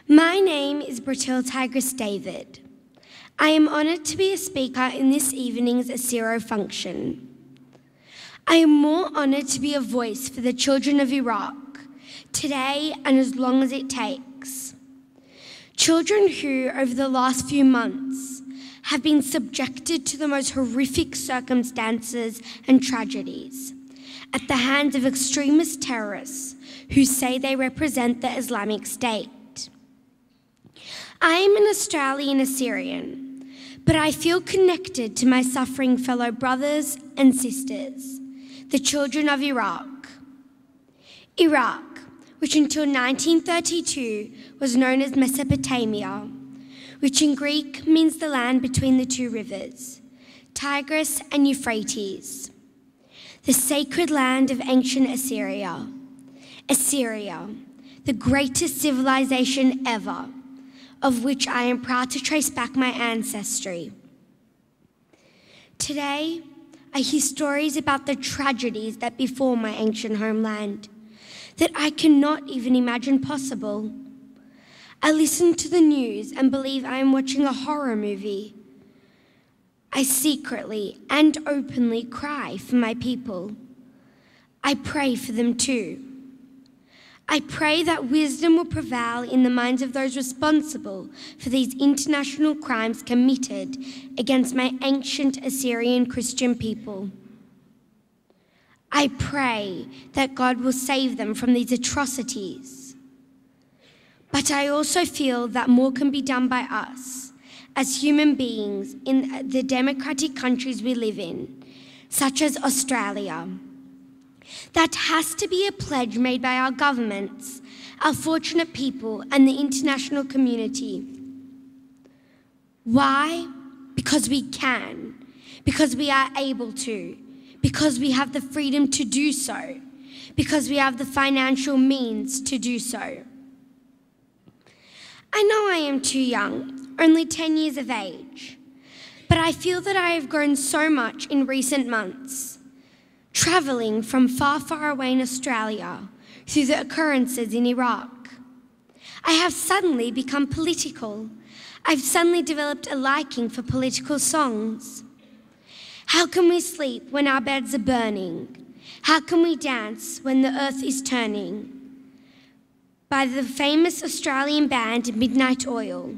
My name is Bratil Tigris David. I am honoured to be a speaker in this evening's Asiro function. I am more honoured to be a voice for the children of Iraq, today and as long as it takes. Children who, over the last few months, have been subjected to the most horrific circumstances and tragedies at the hands of extremist terrorists who say they represent the Islamic State. I am an Australian Assyrian, but I feel connected to my suffering fellow brothers and sisters, the children of Iraq. Iraq, which until 1932 was known as Mesopotamia, which in Greek means the land between the two rivers, Tigris and Euphrates, the sacred land of ancient Assyria. Assyria, the greatest civilization ever, of which I am proud to trace back my ancestry. Today, I hear stories about the tragedies that befall my ancient homeland that I cannot even imagine possible. I listen to the news and believe I am watching a horror movie. I secretly and openly cry for my people. I pray for them too. I pray that wisdom will prevail in the minds of those responsible for these international crimes committed against my ancient Assyrian Christian people. I pray that God will save them from these atrocities. But I also feel that more can be done by us as human beings in the democratic countries we live in, such as Australia. That has to be a pledge made by our governments, our fortunate people, and the international community. Why? Because we can, because we are able to, because we have the freedom to do so, because we have the financial means to do so. I know I am too young, only 10 years of age, but I feel that I have grown so much in recent months, travelling from far, far away in Australia through the occurrences in Iraq. I have suddenly become political. I've suddenly developed a liking for political songs. How can we sleep when our beds are burning? How can we dance when the earth is turning? By the famous Australian band Midnight Oil.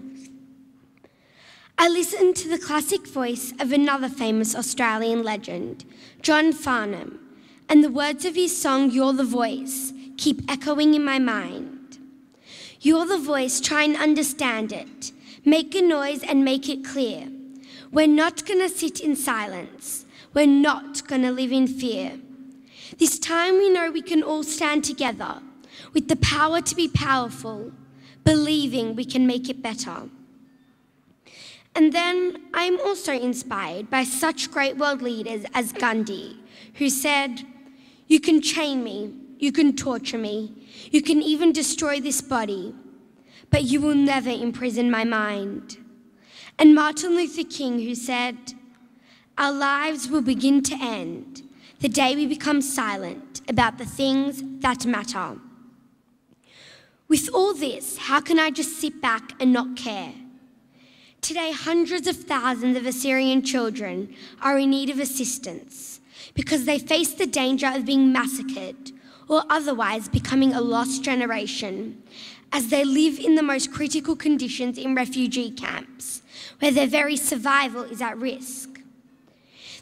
I listened to the classic voice of another famous Australian legend, John Farnham, and the words of his song, You're the Voice, keep echoing in my mind. You're the voice, try and understand it. Make a noise and make it clear. We're not going to sit in silence. We're not going to live in fear. This time we know we can all stand together with the power to be powerful, believing we can make it better. And then I'm also inspired by such great world leaders as Gandhi, who said, you can chain me, you can torture me, you can even destroy this body, but you will never imprison my mind. And Martin Luther King, who said, our lives will begin to end the day we become silent about the things that matter. With all this, how can I just sit back and not care? Today, hundreds of thousands of Assyrian children are in need of assistance because they face the danger of being massacred or otherwise becoming a lost generation as they live in the most critical conditions in refugee camps where their very survival is at risk.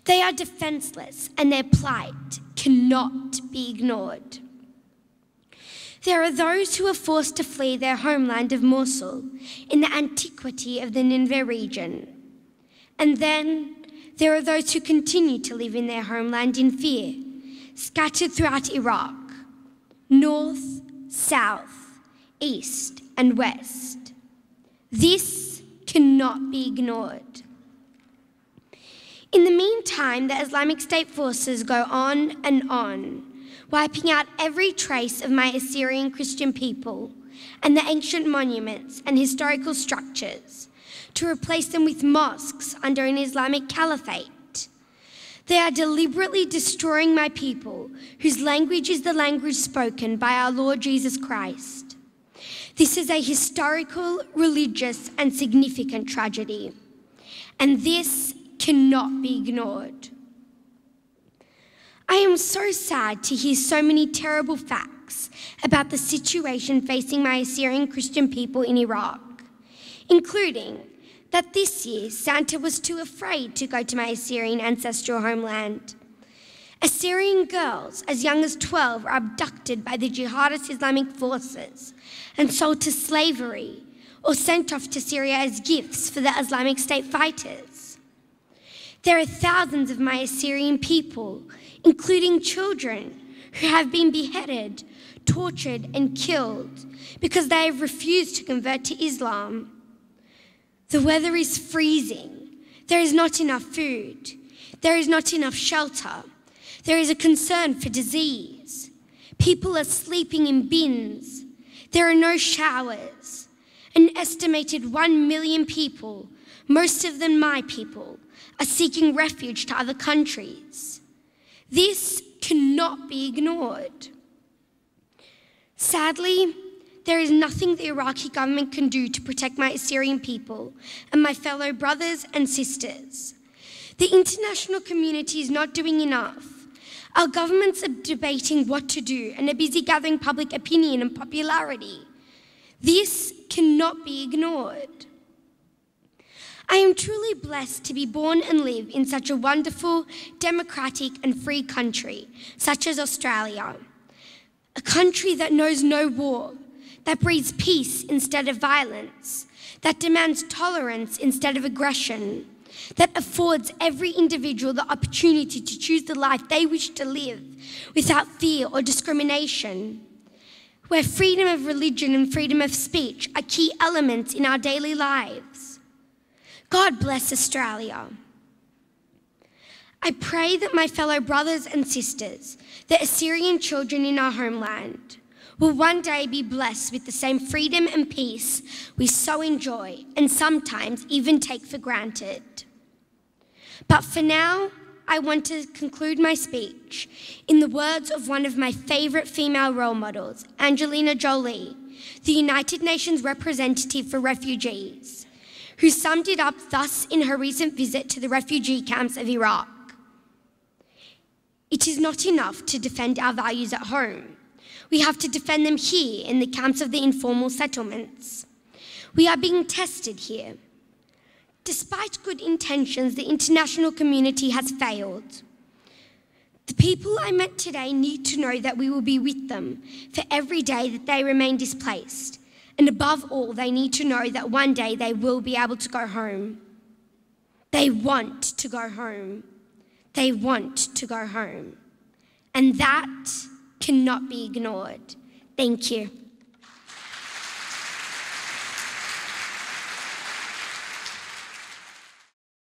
They are defenseless and their plight cannot be ignored. There are those who are forced to flee their homeland of Mosul in the antiquity of the Nineveh region. And then there are those who continue to live in their homeland in fear, scattered throughout Iraq, north, south, east, and west. This cannot be ignored. In the meantime, the Islamic State forces go on and on, wiping out every trace of my Assyrian Christian people and the ancient monuments and historical structures to replace them with mosques under an Islamic caliphate. They are deliberately destroying my people, whose language is the language spoken by our Lord Jesus Christ. This is a historical, religious, and significant tragedy, and this cannot be ignored. I am so sad to hear so many terrible facts about the situation facing my Assyrian Christian people in Iraq, including that this year Santa was too afraid to go to my Assyrian ancestral homeland. Assyrian girls as young as 12 are abducted by the jihadist Islamic forces and sold to slavery or sent off to Syria as gifts for the Islamic State fighters. There are thousands of my Assyrian people, including children, who have been beheaded, tortured, and killed because they have refused to convert to Islam. The weather is freezing. There is not enough food. There is not enough shelter. There is a concern for disease. People are sleeping in bins. There are no showers. An estimated 1 million people, most of them my people, are seeking refuge to other countries. This cannot be ignored. Sadly, there is nothing the Iraqi government can do to protect my Assyrian people and my fellow brothers and sisters. The international community is not doing enough. Our governments are debating what to do and are busy gathering public opinion and popularity. This cannot be ignored. I am truly blessed to be born and live in such a wonderful, democratic and free country, such as Australia. A country that knows no war, that breeds peace instead of violence, that demands tolerance instead of aggression, that affords every individual the opportunity to choose the life they wish to live without fear or discrimination, where freedom of religion and freedom of speech are key elements in our daily lives. God bless Australia. I pray that my fellow brothers and sisters, the Assyrian children in our homeland, will one day be blessed with the same freedom and peace we so enjoy and sometimes even take for granted. But for now, I want to conclude my speech in the words of one of my favourite female role models, Angelina Jolie, the United Nations representative for refugees, who summed it up thus in her recent visit to the refugee camps of Iraq. It is not enough to defend our values at home. We have to defend them here in the camps of the informal settlements. We are being tested here. Despite good intentions, the international community has failed. The people I met today need to know that we will be with them for every day that they remain displaced. And above all, they need to know that one day they will be able to go home. They want to go home. They want to go home. And that cannot be ignored. Thank you.